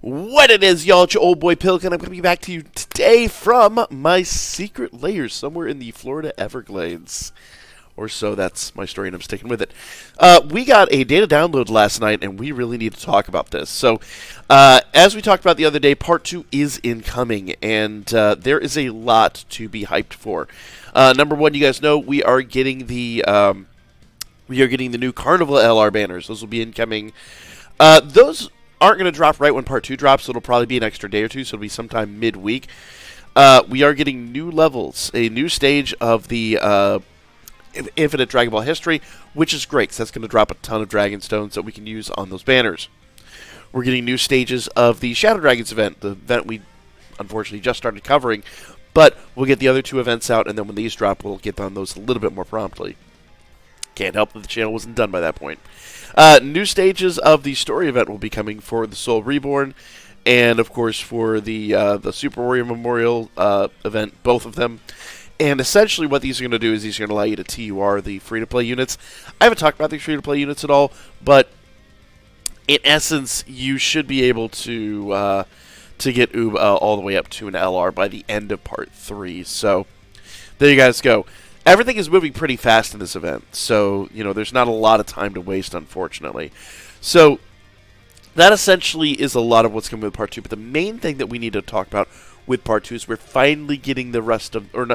What it is, y'all, it's your old boy Pilk, and I'm coming back to you today from my secret lair somewhere in the Florida Everglades. Or so, that's my story, and I'm sticking with it. We got a data download last night, and we really need to talk about this. So, as we talked about the other day, Part 2 is incoming, and there is a lot to be hyped for. Number one, you guys know we are getting the new Carnival LR banners. Those will be incoming. Those aren't going to drop right when Part 2 drops, so it'll probably be an extra day or two, so it'll be sometime midweek. We are getting new levels, a new stage of the Infinite Dragon Ball history, which is great, because that's going to drop a ton of Dragon Stones that we can use on those banners. We're getting new stages of the Shadow Dragons event, the event we unfortunately just started covering, but we'll get the other two events out, and then when these drop, we'll get on those a little bit more promptly. Can't help that the channel wasn't done by that point. New stages of the story event will be coming for the Soul Reborn, and of course for the Super Warrior Memorial event, both of them. And essentially what these are going to do is these are going to allow you to TUR the free-to-play units. I haven't talked about the free-to-play units at all, but in essence, you should be able to get Oob all the way up to an LR by the end of Part 3. So there you guys go. Everything is moving pretty fast in this event, so there's not a lot of time to waste, unfortunately. So that essentially is a lot of what's coming with Part 2, but the main thing that we need to talk about with Part 2 is we're finally getting the rest of, or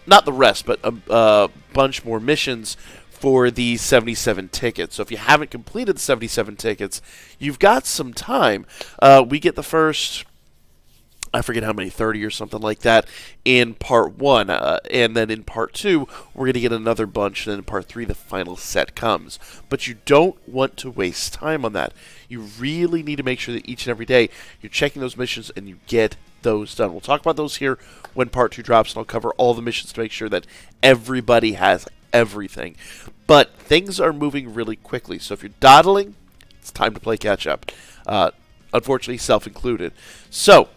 not the rest, but a bunch more missions for the 77 tickets. So if you haven't completed the 77 tickets, you've got some time. We get the first, I forget how many, 30 or something like that in Part 1. And then in Part 2, we're going to get another bunch. And then in Part 3, the final set comes. But you don't want to waste time on that. You really need to make sure that each and every day you're checking those missions and you get those done. We'll talk about those here when Part 2 drops, and I'll cover all the missions to make sure that everybody has everything. But things are moving really quickly. So if you're dawdling, it's time to play catch-up. Unfortunately, self-included. So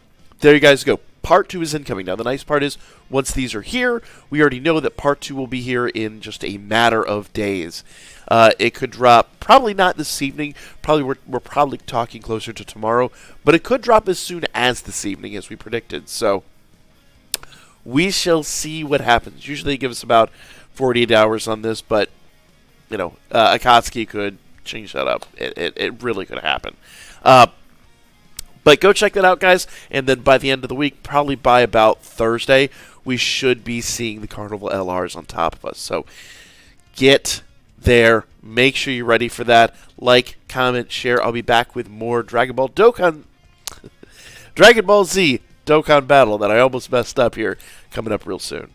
there you guys go. Part 2 is incoming. Now, the nice part is, once these are here, we already know that Part 2 will be here in just a matter of days. It could drop, probably not this evening. We're probably talking closer to tomorrow. But it could drop as soon as this evening, as we predicted. So we shall see what happens. Usually they give us about 48 hours on this, but, Akatsuki could change that up. It really could happen. But go check that out, guys, and then by the end of the week, probably by about Thursday, we should be seeing the Carnival LRs on top of us. So get there. Make sure you're ready for that. Like, comment, share. I'll be back with more Dragon Ball Z Dokkan Battle that I almost messed up here coming up real soon.